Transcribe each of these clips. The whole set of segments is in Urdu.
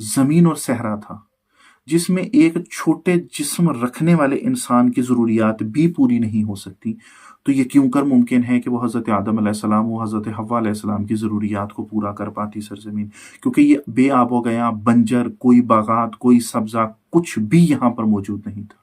زمین اور صحرا تھا جس میں ایک چھوٹے جسم رکھنے والے انسان کی ضروریات بھی پوری نہیں ہو سکتی، تو یہ کیوں کر ممکن ہے کہ وہ حضرت آدم علیہ السلام و حضرت حوا علیہ السلام کی ضروریات کو پورا کر پاتی سرزمین؟ کیونکہ یہ بے آب و گیا، بنجر، کوئی باغات، کوئی سبزہ، کچھ بھی یہاں پر موجود نہیں تھا۔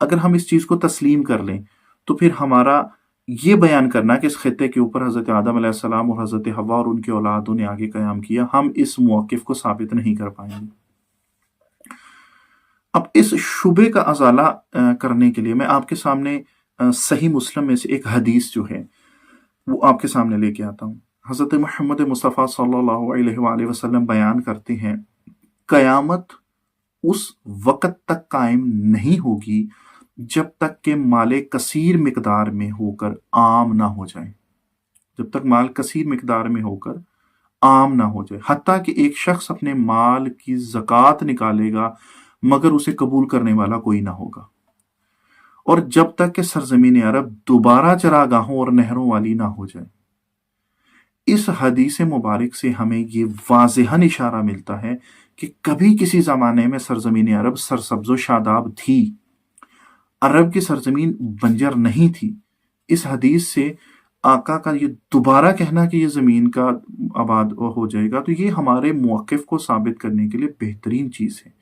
اگر ہم اس چیز کو تسلیم کر لیں تو پھر ہمارا یہ بیان کرنا کہ اس خطے کے اوپر حضرت آدم علیہ السلام اور حضرت حوا اور ان کے اولادوں نے آگے قیام کیا، ہم اس موقف کو ثابت نہیں کر پائیں گے۔ اب اس شبے کا ازالہ کرنے کے لیے میں آپ کے سامنے صحیح مسلم میں سے ایک حدیث جو ہے وہ آپ کے سامنے لے کے آتا ہوں۔ حضرت محمد مصطفیٰ صلی اللہ علیہ وآلہ وسلم بیان کرتے ہیں، قیامت اس وقت تک قائم نہیں ہوگی جب تک کہ مال کثیر مقدار میں ہو کر عام نہ ہو جائے، جب تک مال کثیر مقدار میں ہو کر عام نہ ہو جائے، حتیٰ کہ ایک شخص اپنے مال کی زکوٰۃ نکالے گا مگر اسے قبول کرنے والا کوئی نہ ہوگا، اور جب تک کہ سرزمین عرب دوبارہ چراگاہوں اور نہروں والی نہ ہو جائے۔ اس حدیث مبارک سے ہمیں یہ واضحاً اشارہ ملتا ہے کہ کبھی کسی زمانے میں سرزمین عرب سرسبز و شاداب تھی، عرب کی سرزمین بنجر نہیں تھی۔ اس حدیث سے آقا کا یہ دوبارہ کہنا کہ یہ زمین کا آباد ہو جائے گا، تو یہ ہمارے موقف کو ثابت کرنے کے لیے بہترین چیز ہے۔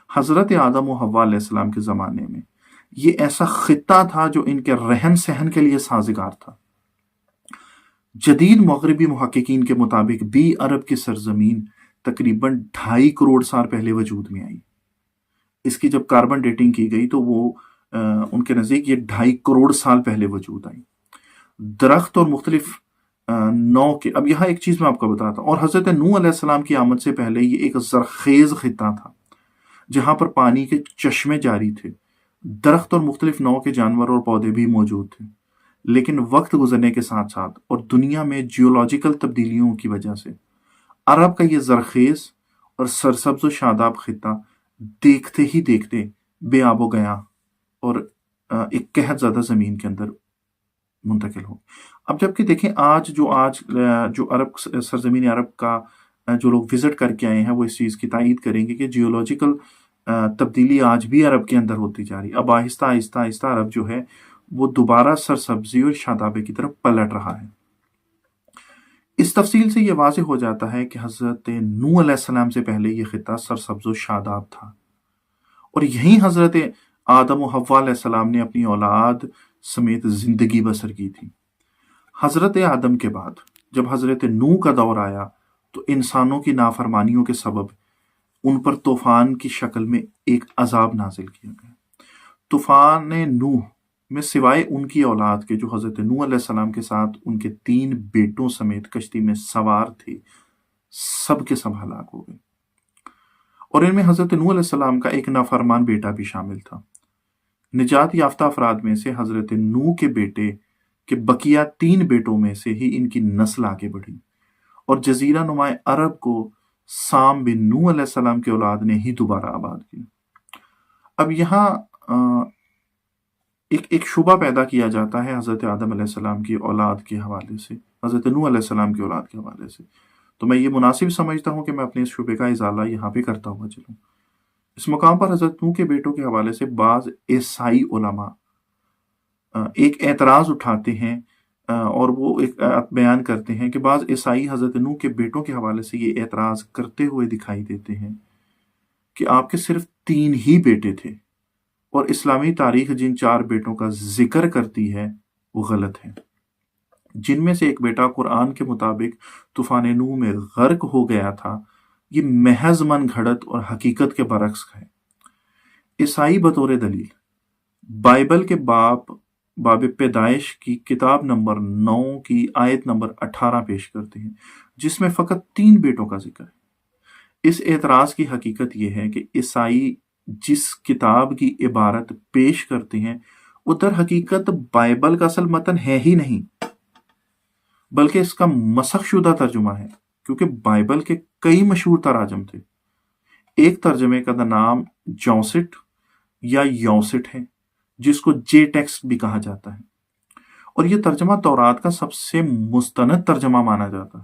حضرت آدم و حوا علیہ السلام کے زمانے میں یہ ایسا خطہ تھا جو ان کے رہن سہن کے لیے سازگار تھا۔ جدید مغربی محققین کے مطابق بھی عرب کی سرزمین تقریباً 2.5 کروڑ سال پہلے وجود میں آئی۔ اس کی جب کاربن ڈیٹنگ کی گئی تو وہ ان کے نزدیک یہ 2.5 کروڑ سال پہلے وجود آئی۔ درخت اور مختلف نو کے، اب یہاں ایک چیز میں آپ کو بتاتا ہوں، اور حضرت نوح علیہ السلام کی آمد سے پہلے یہ ایک زرخیز خطہ تھا جہاں پر پانی کے چشمے جاری تھے، درخت اور مختلف نو کے جانور اور پودے بھی موجود تھے، لیکن وقت گزرنے کے ساتھ ساتھ اور دنیا میں جیولوجیکل تبدیلیوں کی وجہ سے عرب کا یہ زرخیز اور سرسبز و شاداب خطہ دیکھتے ہی دیکھتے بے آب و گیا اور ایک قحط زدہ زمین کے اندر منتقل ہو۔ اب جبکہ دیکھیں آج جو عرب سرزمین عرب کا جو لوگ وزٹ کر کے آئے ہیں وہ اس چیز کی تائید کریں گے کہ جیولوجیکل تبدیلی آج بھی عرب کے اندر ہوتی جا رہی ہے۔ اب آہستہ آہستہ آہستہ عرب جو ہے وہ دوبارہ سرسبزی اور شادابے کی طرف پلٹ رہا ہے۔ اس تفصیل سے یہ واضح ہو جاتا ہے کہ حضرت نوح علیہ السلام سے پہلے یہ خطہ سرسبز و شاداب تھا، اور یہیں حضرت آدم و حوا علیہ السلام نے اپنی اولاد سمیت زندگی بسر کی تھی۔ حضرت آدم کے بعد جب حضرت نوح کا دور آیا تو انسانوں کی نافرمانیوں کے سبب ان پر طوفان کی شکل میں ایک عذاب نازل کیا گیا۔ طوفان نوح میں سوائے ان کی اولاد کے جو حضرت نوح علیہ السلام کے ساتھ ان کے 3 بیٹوں سمیت کشتی میں سوار تھے، سب کے سب ہلاک ہو گئے، اور ان میں حضرت نوح علیہ السلام کا ایک نافرمان بیٹا بھی شامل تھا۔ نجات یافتہ افراد میں سے حضرت نوح کے بیٹے کے بقیہ 3 بیٹوں میں سے ہی ان کی نسل آگے بڑھی، اور جزیرہ نما عرب کو سام بن نوح علیہ السلام کے اولاد نے ہی دوبارہ آباد کیا۔ اب یہاں ایک شبہ پیدا کیا جاتا ہے حضرت آدم علیہ السلام کی اولاد کے حوالے سے، حضرت نوح علیہ السلام کی اولاد کے حوالے سے، تو میں یہ مناسب سمجھتا ہوں کہ میں اپنے اس شبے کا ازالہ یہاں پہ کرتا ہوا چلوں۔ اس مقام پر حضرت نوح کے بیٹوں کے حوالے سے بعض عیسائی علماء ایک اعتراض اٹھاتے ہیں، اور وہ ایک بیان کرتے ہیں کہ بعض عیسائی حضرت نوح کے بیٹوں کے حوالے سے یہ اعتراض کرتے ہوئے دکھائی دیتے ہیں کہ آپ کے صرف 3 ہی بیٹے تھے، اور اسلامی تاریخ جن 4 بیٹوں کا ذکر کرتی ہے وہ غلط ہے، جن میں سے ایک بیٹا قرآن کے مطابق طوفان نوح میں غرق ہو گیا تھا۔ یہ محض من گھڑت اور حقیقت کے برعکس ہے۔ عیسائی بطور دلیل بائبل کے باب پیدائش کی کتاب نمبر 9 کی آیت نمبر 18 پیش کرتے ہیں، جس میں فقط 3 بیٹوں کا ذکر ہے۔ اس اعتراض کی حقیقت یہ ہے کہ عیسائی جس کتاب کی عبارت پیش کرتے ہیں وہ در حقیقت بائبل کا اصل متن ہے ہی نہیں، بلکہ اس کا مسخ شدہ ترجمہ ہے، کیونکہ بائبل کے کئی مشہور تراجم تھے۔ ایک ترجمے کا نام جوسٹ یا یوسٹ ہے، جس کو جے ٹیکسٹ بھی کہا جاتا ہے، اور یہ ترجمہ تورات کا سب سے مستند ترجمہ مانا جاتا ہے۔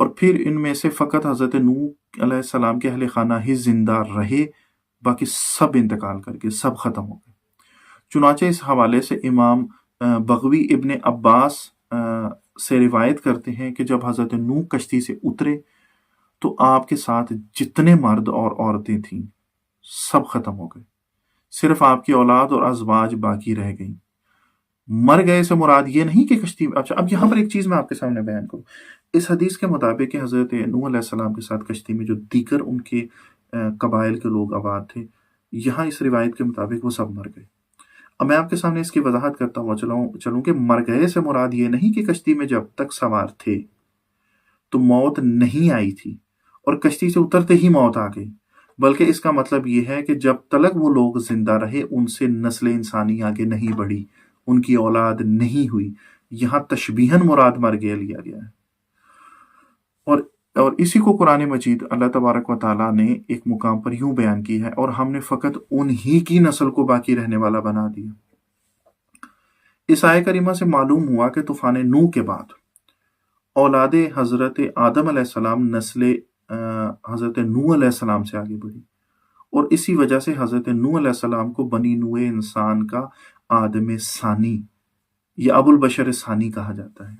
اور پھر ان میں سے فقط حضرت نوح علیہ السلام کے اہل خانہ ہی زندہ رہے، باقی سب انتقال کر کے سب ختم ہو گئے۔ چنانچہ اس حوالے سے امام بغوی ابن عباس سے روایت کرتے ہیں کہ جب حضرت نوح کشتی سے اترے تو آپ کے ساتھ جتنے مرد اور عورتیں تھیں سب ختم ہو گئے، صرف آپ کی اولاد اور ازواج باقی رہ گئیں۔ مر گئے سے مراد یہ نہیں کہ کشتی اچھا، اب یہاں پر ایک چیز میں آپ کے سامنے بیان کروں۔ اس حدیث کے مطابق کہ حضرت نوح علیہ السلام کے ساتھ کشتی میں جو دیگر ان کے قبائل کے لوگ آباد تھے، یہاں اس روایت کے مطابق وہ سب مر گئے۔ اب میں آپ کے سامنے اس کی وضاحت کرتا ہوا چلوں کہ مر گئے سے مراد یہ نہیں کہ کشتی میں جب تک سوار تھے تو موت نہیں آئی تھی اور کشتی سے اترتے ہی موت آ گئی، بلکہ اس کا مطلب یہ ہے کہ جب تک وہ لوگ زندہ رہے ان سے نسل انسانی آگے نہیں بڑھی، ان کی اولاد نہیں ہوئی۔ یہاں تشبیہاً مراد مر گیا لیا گیا ہے، اور اسی کو قرآن مجید اللہ تبارک و تعالیٰ نے ایک مقام پر یوں بیان کی ہے، اور ہم نے فقط انہی کی نسل کو باقی رہنے والا بنا دیا۔ اس آیہ کریمہ سے معلوم ہوا کہ طوفان نوح کے بعد اولاد حضرت آدم علیہ السلام نسل حضرت نوح علیہ السلام سے آگے بڑھی، اور اسی وجہ سے حضرت نوح علیہ السلام کو بنی نوح انسان کا آدم ثانی یا ابو البشر ثانی کہا جاتا ہے۔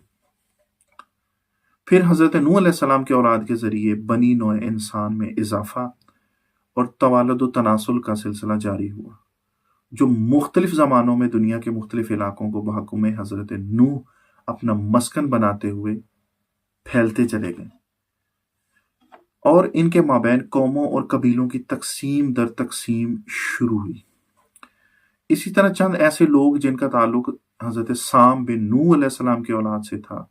پھر حضرت نوح علیہ السلام کے اولاد کے ذریعے بنی نوع انسان میں اضافہ اور توالد و تناسل کا سلسلہ جاری ہوا، جو مختلف زمانوں میں دنیا کے مختلف علاقوں کو بحکم حضرت نوح اپنا مسکن بناتے ہوئے پھیلتے چلے گئے، اور ان کے مابین قوموں اور قبیلوں کی تقسیم در تقسیم شروع ہوئی۔ اسی طرح چند ایسے لوگ جن کا تعلق حضرت سام بن نوح علیہ السلام کی اولاد سے تھا،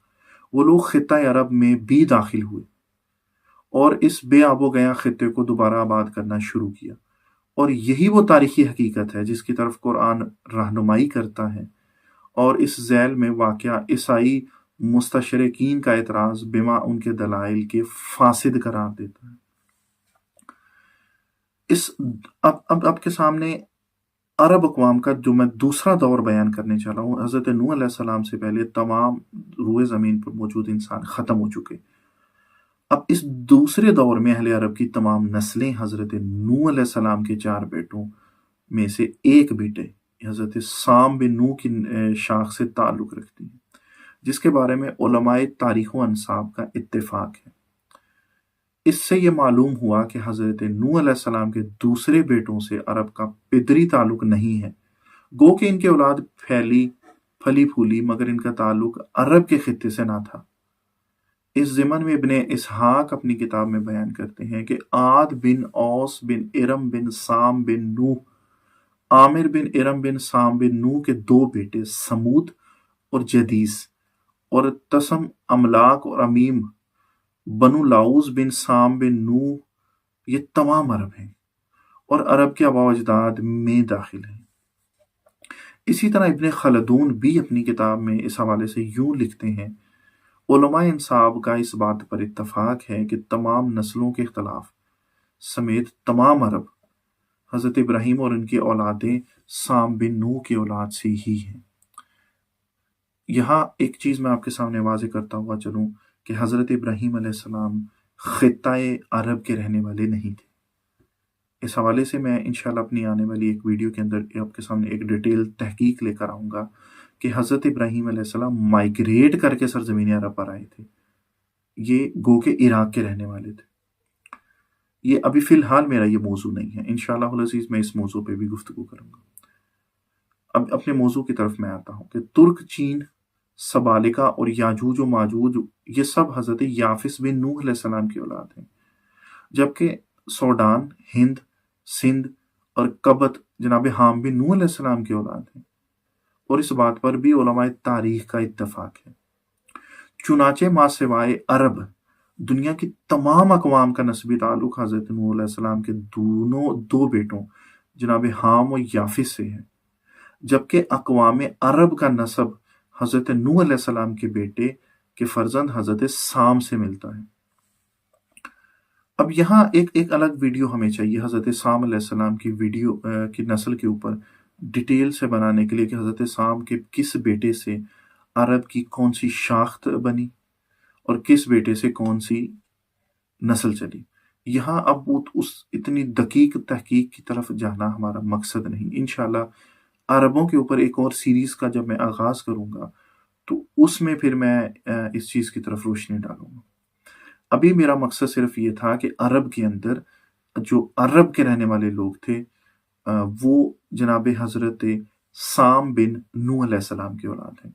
وہ لوگ خطہ عرب میں بھی داخل ہوئے اور اس بے آب و گیا خطے کو دوبارہ آباد کرنا شروع کیا، اور یہی وہ تاریخی حقیقت ہے جس کی طرف قرآن رہنمائی کرتا ہے، اور اس ذیل میں واقعہ عیسائی مستشرقین کا اعتراض بما ان کے دلائل کے فاسد قرار دیتا ہے۔ اب کے سامنے عرب اقوام کا جو میں دوسرا دور بیان کرنے چلا ہوں، حضرت نوح علیہ السلام سے پہلے تمام روئے زمین پر موجود انسان ختم ہو چکے۔ اب اس دوسرے دور میں اہل عرب کی تمام نسلیں حضرت نوح علیہ السلام کے 4 بیٹوں میں سے ایک بیٹے حضرت سام بن نوح کی شاخ سے تعلق رکھتی ہیں، جس کے بارے میں علماء تاریخ و انساب کا اتفاق ہے۔ اس سے یہ معلوم ہوا کہ حضرت نوح علیہ السلام کے دوسرے بیٹوں سے عرب کا پدری تعلق نہیں ہے، گو کہ ان کی اولاد پھلی پھولی، مگر ان کا تعلق عرب کے خطے سے نہ تھا۔ اس ضمن میں ابن اسحاق اپنی کتاب میں بیان کرتے ہیں کہ عاد بن اوس بن ارم بن سام بن نوح، عامر بن ارم بن سام بن نوح کے 2 بیٹے سمود اور جدیس، اور تسم املاک اور امیم بنو لاؤز بن سام بن نوح، یہ تمام عرب ہیں اور عرب کے آباء و اجداد میں داخل ہیں۔ اسی طرح ابن خلدون بھی اپنی کتاب میں اس حوالے سے یوں لکھتے ہیں، علماء انصاب کا اس بات پر اتفاق ہے کہ تمام نسلوں کے اختلاف سمیت تمام عرب حضرت ابراہیم اور ان کی اولادیں سام بن نوح کی اولاد سے ہی ہیں۔ یہاں ایک چیز میں آپ کے سامنے واضح کرتا ہوا چلوں کہ حضرت ابراہیم علیہ السلام خطہ عرب کے رہنے والے نہیں تھے۔ اس حوالے سے میں انشاءاللہ اپنی آنے والی ایک ویڈیو کے اندر آپ کے سامنے ایک ڈیٹیل تحقیق لے کر آؤں گا کہ حضرت ابراہیم علیہ السلام مائگریٹ کر کے سرزمین عرب پر آئے تھے، یہ گو کہ عراق کے رہنے والے تھے۔ یہ ابھی فی الحال میرا یہ موضوع نہیں ہے، انشاءاللہ العزیز میں اس موضوع پہ بھی گفتگو کروں گا۔ اب اپنے موضوع کی طرف میں آتا ہوں کہ ترک، چین، سبالکا اور یاجوج و ماجوج یہ سب حضرت یافس بن نوح علیہ السلام کی اولاد ہیں، جبکہ سوڈان، ہند، سندھ اور قبط جناب حام بن نوح علیہ السلام کی اولاد ہیں، اور اس بات پر بھی علماء تاریخ کا اتفاق ہے۔ چنانچہ ما سوائے عرب دنیا کی تمام اقوام کا نسبی تعلق حضرت نوح علیہ السلام کے 2 بیٹوں جناب حام و یافس سے ہے، جبکہ اقوام عرب کا نسب حضرت نوح علیہ السلام کے بیٹے کے فرزند حضرت سام سے ملتا ہے۔ اب یہاں ایک الگ ویڈیو ہمیں چاہیے حضرت سام علیہ السلام کی ویڈیو کی نسل کے اوپر ڈیٹیل سے بنانے کے لیے کہ حضرت سام کے کس بیٹے سے عرب کی کون سی شاخت بنی اور کس بیٹے سے کون سی نسل چلی۔ یہاں اب وہ اس اتنی دقیق تحقیق کی طرف جانا ہمارا مقصد نہیں۔ انشاءاللہ عربوں کے اوپر ایک اور سیریز کا جب میں آغاز کروں گا تو اس میں پھر میں اس چیز کی طرف روشنی ڈالوں گا۔ ابھی میرا مقصد صرف یہ تھا کہ عرب کے اندر جو عرب کے رہنے والے لوگ تھے وہ جناب حضرت سام بن نوح علیہ السلام کی اولاد ہیں۔